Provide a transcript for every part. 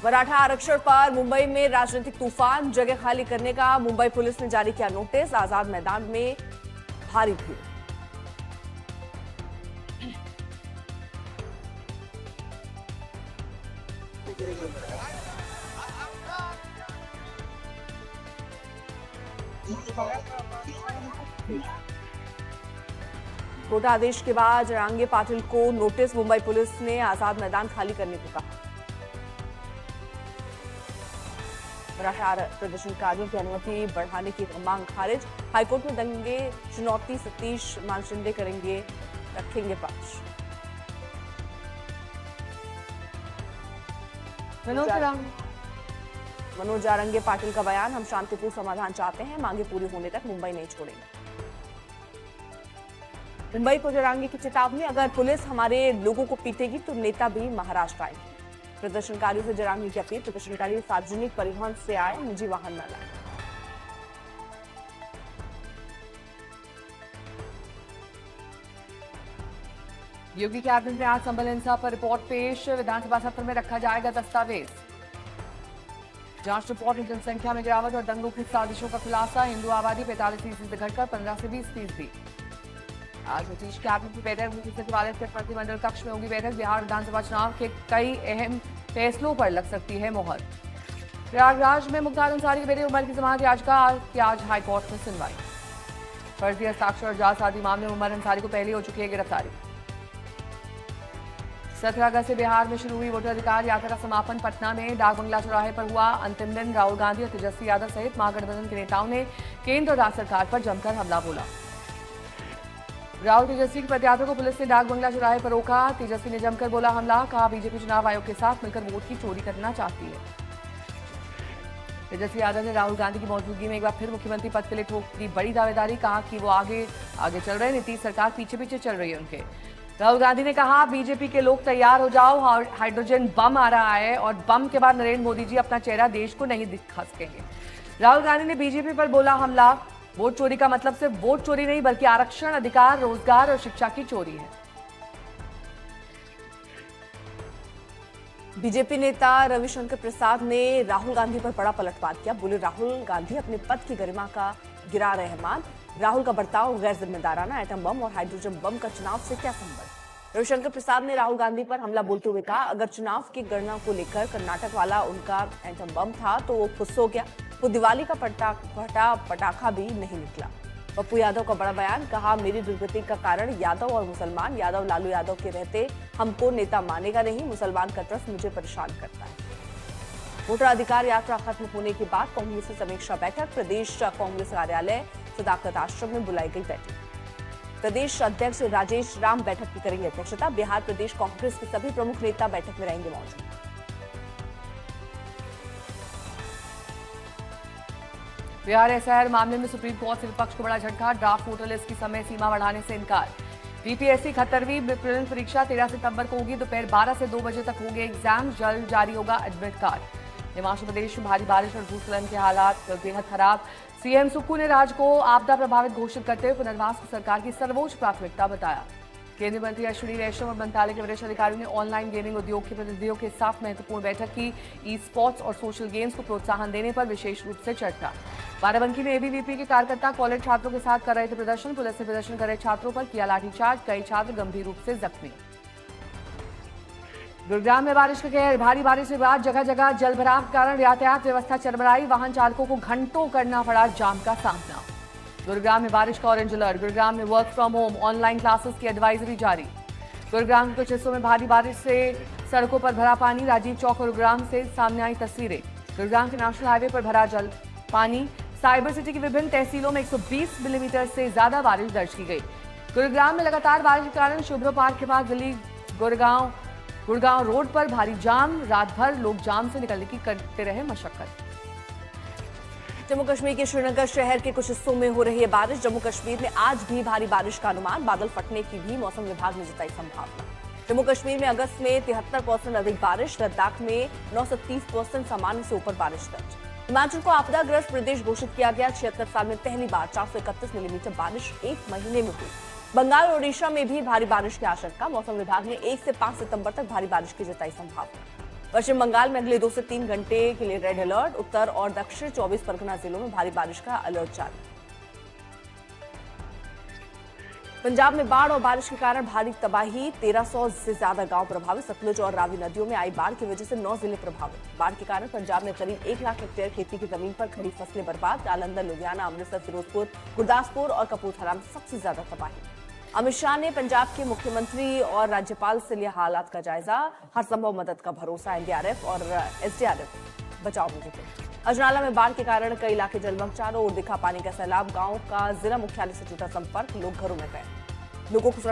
मराठा आरक्षण पर मुंबई में राजनीतिक तूफान, जगह खाली करने का मुंबई पुलिस ने जारी किया नोटिस। आजाद मैदान में भारी भीड़। कोर्ट आदेश के बाद जरांगे पाटिल को नोटिस, मुंबई पुलिस ने आजाद मैदान खाली करने को कहा। मराठा प्रदर्शनकारियों की अनुमति बढ़ाने की मांग खारिज। हाईकोर्ट में दंगे चुनौती, सतीश मानचंदे रखेंगे पक्ष। मनोज जारंगे पाटिल का बयान, हम शांतिपूर्ण समाधान चाहते हैं, मांगे पूरी होने तक मुंबई नहीं छोड़ेंगे। मुंबई को जारंगे की चेतावनी, अगर पुलिस हमारे लोगों को पीटेगी तो नेता भी महाराष्ट्र आएंगे। प्रदर्शनकारियों से जारंगे की अपील, प्रदर्शनकारी सार्वजनिक परिवहन से आए, निजी वाहन न लाए। योगी कैबिनेट में आज संभल हिंसा पर रिपोर्ट पेश, विधानसभा सत्र में रखा जाएगा दस्तावेज। जांच रिपोर्ट में जनसंख्या में गिरावट और दंगों की साजिशों का खुलासा, हिंदू आबादी 45% से घटकर 15 से 20%। आज नीतीश कैबिनेट की बैठक, मुख्य सचिवालय के प्रतिनिधिमंडल कक्ष में होगी बैठक। बिहार विधानसभा चुनाव के कई अहम फैसलों पर लग सकती है मोहर। प्रयागराज में मुख्तार अंसारी की बेटी उमर की जमानत याचिका की आज हाईकोर्ट में सुनवाई। फर्जी हस्ताक्षर और जालसाजी मामले में उमर अंसारी को पहले हो चुकी है गिरफ्तारी। 17 अगस्त से बिहार में शुरू हुई वोटर अधिकार यात्रा का समापन पटना में डाक बंगला चौराहे पर हुआ। अंतिम दिन राहुल गांधी और तेजस्वी यादव सहित महागठबंधन के नेताओं ने केंद्र और राज्य सरकार पर जमकर हमला बोला। राहुल तेजस्वी के पदयात्रा को पुलिस ने डाक बंगला चौराहे पर रोका। तेजस्वी ने जमकर बोला हमला, कहा बीजेपी चुनाव आयोग के साथ मिलकर वोट की चोरी करना चाहती है। तेजस्वी यादव ने राहुल गांधी की मौजूदगी में एक बार फिर मुख्यमंत्री पद के लिए ठोक दी बड़ी दावेदारी, कहा कि वो आगे चल रहे, नीतीश सरकार पीछे पीछे चल रही है उनके। राहुल गांधी ने कहा बीजेपी के लोग तैयार हो जाओ, हाइड्रोजन बम आ रहा है और बम के बाद नरेंद्र मोदी जी अपना चेहरा देश को नहीं दिखा सकेंगे। राहुल गांधी ने बीजेपी पर बोला हमला, वोट चोरी का मतलब सिर्फ वोट चोरी नहीं बल्कि आरक्षण, अधिकार, रोजगार और शिक्षा की चोरी है। बीजेपी नेता रविशंकर प्रसाद ने राहुल गांधी पर बड़ा पलटवार किया। बोले राहुल गांधी अपने पद की गरिमा का गिरा रहे मान, राहुल का बर्ताव गैर जिम्मेदाराना, एटम बम और हाइड्रोजन बम का चुनाव से क्या संबंध। रविशंकर प्रसाद ने राहुल गांधी पर हमला बोलते हुए कहा अगर चुनाव की गणना को लेकर कर्नाटक वाला उनका एटम बम था तो वो खुश हो गया, वो दिवाली का पटाखा भी नहीं निकला। पप्पू यादव का बड़ा बयान, कहा मेरी दुर्गति का कारण यादव और मुसलमान, यादव लालू यादव के रहते हमको नेता मानेगा नहीं, मुसलमान का ट्रस्ट मुझे परेशान करता है। वोटर अधिकार यात्रा खत्म होने के बाद कांग्रेस की समीक्षा बैठक, प्रदेश कांग्रेस कार्यालय सदाकत आश्रम में बुलाई गई बैठक। प्रदेश अध्यक्ष राजेश राम बैठक की करेंगे अध्यक्षता। बिहार प्रदेश कांग्रेस के सभी प्रमुख नेता बैठक में रहेंगे मौजूद। बिहार एसआईआर मामले में सुप्रीम कोर्ट से विपक्ष को बड़ा झटका, ड्राफ्ट वोटर लिस्ट की समय सीमा बढ़ाने से इनकार। बीपीएससी 71वीं प्रीलिम्स परीक्षा 13 सितंबर को होगी, दोपहर 12 से 2 बजे तक होंगे एग्जाम, जल्द जारी होगा एडमिट कार्ड। हिमाचल प्रदेश में भारी बारिश और भूस्खलन के हालात बेहद खराब। सीएम सुक्खू ने राज्य को आपदा प्रभावित घोषित करते हुए पुनर्वास को सरकार की सर्वोच्च प्राथमिकता बताया। केंद्रीय मंत्री अश्विनी वैष्णव और मंत्रालय के वरिष्ठ अधिकारियों ने ऑनलाइन गेमिंग उद्योग के प्रतिनिधियों के साथ महत्वपूर्ण बैठक की। ई स्पोर्ट्स और सोशल गेम्स को प्रोत्साहन देने पर विशेष रूप से चर्चा। बाराबंकी में एबीवीपी के कार्यकर्ता कॉलेज छात्रों के साथ कर रहे थे प्रदर्शन, पुलिस ने प्रदर्शन कर रहे छात्रों पर किया लाठीचार्ज, कई छात्र गंभीर रूप से जख्मी। गुरुग्राम में बारिश का कहर, भारी बारिश के बाद जगह जगह जलभराव के कारण यातायात व्यवस्था चरमराई, वाहन चालकों को घंटों करना पड़ा जाम का सामना। गुरुग्राम में बारिश का ऑरेंज अलर्ट, गुरुग्राम में work from home, online classes की एडवाइजरी जारी। गुरुग्राम के कुछ हिस्सों में भारी बारिश से सड़कों पर भरा पानी, राजीव चौक और गुरुग्राम से सामने आई तस्वीरें। गुरुग्राम के नेशनल हाईवे पर भरा जल पानी, साइबर सिटी की विभिन्न तहसीलों में 120 मिलीमीटर से ज्यादा बारिश दर्ज की गई। गुरुग्राम में लगातार बारिश के कारण शुभ्रो पार्क के पास दिल्ली गुड़गांव रोड पर भारी जाम, रात भर लोग जाम से निकलने की करते रहे मशक्कत। जम्मू कश्मीर के श्रीनगर शहर के कुछ हिस्सों में हो रही है बारिश। जम्मू कश्मीर में आज भी भारी बारिश का अनुमान, बादल फटने की भी मौसम विभाग ने जताई संभावना। जम्मू कश्मीर में अगस्त में 73% अधिक बारिश, लद्दाख में 930% सामान्य से ऊपर बारिश दर्ज। हिमाचल को आपदाग्रस्त प्रदेश घोषित किया गया। 76 साल में पहली बार 431 मिलीमीटर बारिश एक महीने में हुई। बंगाल और ओडिशा में भी भारी बारिश की आशंका, मौसम विभाग ने 1 से 5 सितंबर तक भारी बारिश की जताई संभावना। पश्चिम बंगाल में अगले 2 से 3 घंटे के लिए रेड अलर्ट। उत्तर और दक्षिण 24 परगना जिलों में भारी बारिश का अलर्ट जारी। पंजाब में बाढ़ और बारिश के कारण भारी तबाही, 1300 से ज्यादा गांव प्रभावित। सतलुज और रावी नदियों में आई बाढ़ की वजह से 9 जिले प्रभावित। बाढ़ के कारण पंजाब में करीब 1 लाख हेक्टेयर खेती की जमीन पर खड़ी फसलें बर्बाद। जालंधर, लुधियाना, अमृतसर, फिरोजपुर, गुरदासपुर और कपूरथला में सबसे ज्यादा तबाही। अमित शाह ने पंजाब के मुख्यमंत्री और राज्यपाल से लिया हालात का जायजा। हर संभव मदद का भरोसा। एनडीआरएफ और एसडीआरएफ बचाव में जुटे। अजनाला में बाढ़ के कारण कई इलाके जलमग्न, चारों ओर दिखा पानी का सैलाब। गांव का जिला मुख्यालय से टूटा संपर्क, लोग घरों में गए। लोगों को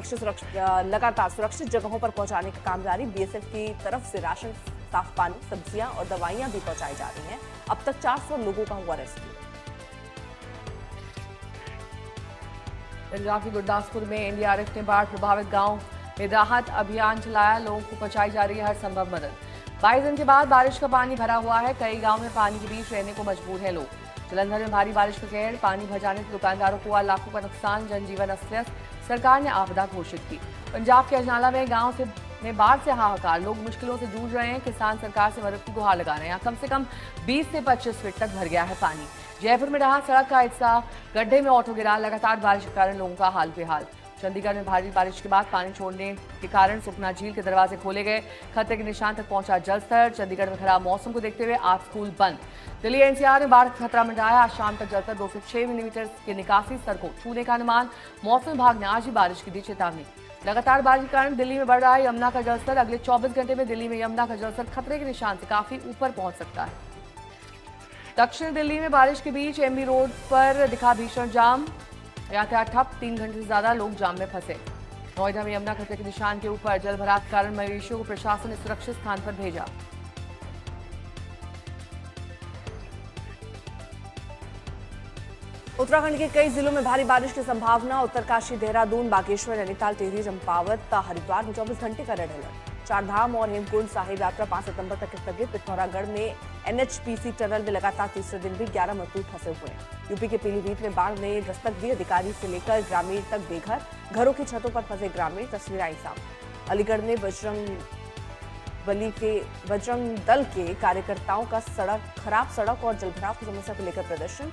लगातार सुरक्षित जगहों पर पहुंचाने का काम जारी। बीएसएफ की तरफ से राशन, साफ पानी, सब्जियां और दवाइयां भी पहुंचाई जा रही हैं। अब तक 400 लोगों का हुआ रेस्क्यू। पंजाब के गुरदासपुर में एनडीआरएफ ने बाढ़ प्रभावित गांव में राहत अभियान चलाया। लोगों को पहुंचाई जा रही है हर संभव मदद। 22 दिन के बाद बारिश का पानी भरा हुआ है। कई गांव में पानी के बीच रहने को मजबूर है लोग। जलंधर में भारी बारिश का कहर, पानी भर जाने से दुकानदारों को हुआ लाखों का नुकसान। जनजीवन अस्त व्यस्त, सरकार ने आपदा घोषित की। पंजाब के अजनाला में गांव में बाढ़ से हाहाकार, लोग मुश्किलों से जूझ रहे हैं। किसान सरकार से मदद की गुहार लगा रहे हैं। कम से कम 20 से 25 फीट तक भर गया है पानी। जयपुर में रहा सड़क का हिस्सा, गड्ढे में ऑटो गिरा। लगातार बारिश के कारण लोगों का हाल बेहाल। चंडीगढ़ में भारी बारिश के बाद पानी छोड़ने के कारण सुखना झील के दरवाजे खोले गए। खतरे के निशान तक पहुंचा जलस्तर। चंडीगढ़ में खराब मौसम को देखते हुए आज स्कूल बंद। दिल्ली एनसीआर में बाढ़ का खतरा मंडराया। आज शाम तक जलस्तर 2 से 6 मिलीमीटर के निकासी स्तर को छूने का अनुमान। मौसम विभाग ने आज ही बारिश की दी चेतावनी। लगातार बारिश के कारण दिल्ली में बढ़ रहा है यमुना का जलस्तर। अगले 24 घंटे में दिल्ली में यमुना का जलस्तर खतरे के निशान से काफी ऊपर पहुंच सकता है। दक्षिण दिल्ली में बारिश के बीच एमबी रोड पर दिखा भीषण जाम, यातायात ठप। 3 घंटे से ज्यादा लोग जाम में फंसे। नोएडा में यमुना खतरे के निशान के ऊपर, जलभराव के कारण मवेशियों को प्रशासन ने सुरक्षित स्थान पर भेजा। उत्तराखंड के कई जिलों में भारी बारिश की संभावना। उत्तरकाशी, देहरादून, बागेश्वर, नैनीताल, टिहरी, चंपावत, हरिद्वार में 24 घंटे का रेड अलर्ट। चारधाम और हेमकुंड साहिब यात्रा 5 सितंबर तक स्थगित। पिथौरागढ़ में एनएचपीसी टनल में लगातार तीसरे दिन भी 11 मजदूर फंसे हुए हैं। यूपी के पीलीभीत में बाढ़ ने दस्तक दी। अधिकारी से लेकर ग्रामीण तक बेघर, घरों की छतों पर फंसे ग्रामीण। तस्वीरें आई सामने। अलीगढ़ में बजरंग दल के कार्यकर्ताओं का खराब सड़क और जलभराव की समस्या को लेकर प्रदर्शन।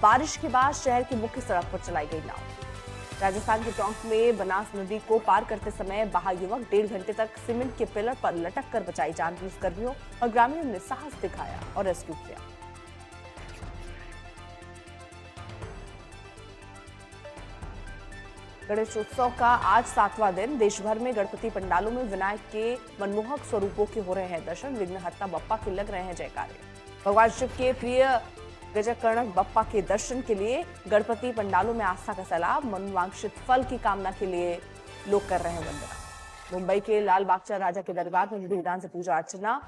बारिश के बाद शहर की मुख्य सड़क पर चलाई गई नाव। राजस्थान के टोंक में बनास नदी को पार करते समय बहा युवक, 1.5 घंटे तक सीमेंट के पिलर पर लटक कर बचाई जान। पुलिसकर्मियों और ग्रामीणों ने साहस दिखाया और रेस्क्यू किया। गणेशोत्सव का आज 7वां दिन। देश भर में गणपति पंडालों में विनायक के मनमोहक स्वरूपों के हो रहे हैं दर्शन। विघ्नहर्ता बप्पा के लग रहे हैं जयकारे। भगवान शिव के प्रिय गजकर्णक बप्पा के दर्शन के लिए गणपति पंडालों में आस्था का सैलाब। मनोवांछित फल की कामना के लिए लोग कर रहे हैं वंदना। मुंबई के लाल बागचा राजा के दरबार में विधि विधान से पूजा अर्चना,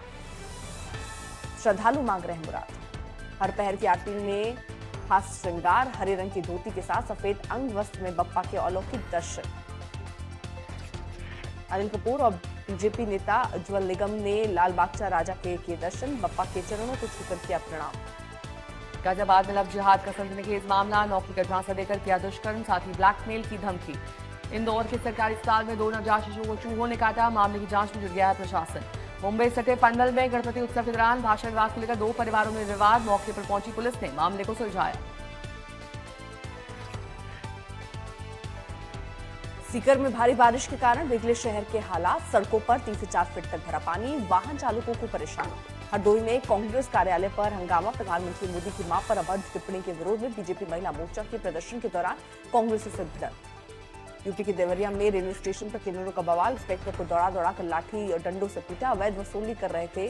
श्रद्धालु मांग रहे हैं मुराद। हर पहर की आरती में खास श्रृंगार, हरे रंग की धोती के साथ सफेद अंग वस्त्र में बप्पा के अलौकिक दर्शन। अनिल कपूर और बीजेपी नेता उज्ज्वल निगम ने लाल बागचा राजा के किए दर्शन। बप्पा के चरणों को छूकर किया प्रणाम। गाजियाबाद में लव जिहाद का संदिग्ध मामला, नौकरी का झांसा देकर किया दुष्कर्म, साथ ही ब्लैकमेल की धमकी। इंदौर के सरकारी अस्पताल में 2 नवजात शिशुओं को चूहों ने काटा। मामले की जांच में जुट गया है प्रशासन। मुंबई सटे पन्नल में गणपति उत्सव के दौरान भाषण विवाद को लेकर 2 परिवारों में विवाद। मौके पर पहुंची पुलिस ने मामले को सुलझाया। सीकर में भारी बारिश के कारण बिगड़े शहर के हालात। सड़कों पर 3 से 4 फीट तक भरा पानी, वाहन चालकों को परेशानी। हरदोई में कांग्रेस कार्यालय पर हंगामा। प्रधानमंत्री मोदी की मां पर अभद्र टिप्पणी के विरोध में बीजेपी महिला मोर्चा के प्रदर्शन के दौरान कांग्रेस से भिड़ंत। यूपी के देवरिया में रेलवे स्टेशन पर किन्नरों का बवाल। इंस्पेक्टर को दौड़ा कर लाठी और डंडों से पीटा। अवैध वसूली कर रहे थे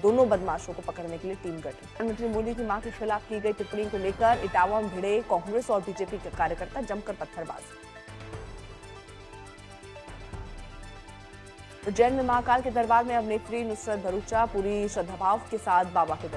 दोनों बदमाशों को पकड़ने के लिए टीम गठित। प्रधानमंत्री मोदी की मां के खिलाफ की गई टिप्पणी को लेकर इटावा में भिड़े कांग्रेस और बीजेपी के कार्यकर्ता, जमकर पत्थरबाजी। उज्जैन में महाकाल के दरबार में अभिनेत्री नुसरत भरूचा पूरी श्रद्धाभाव के साथ बाबा के दर्शन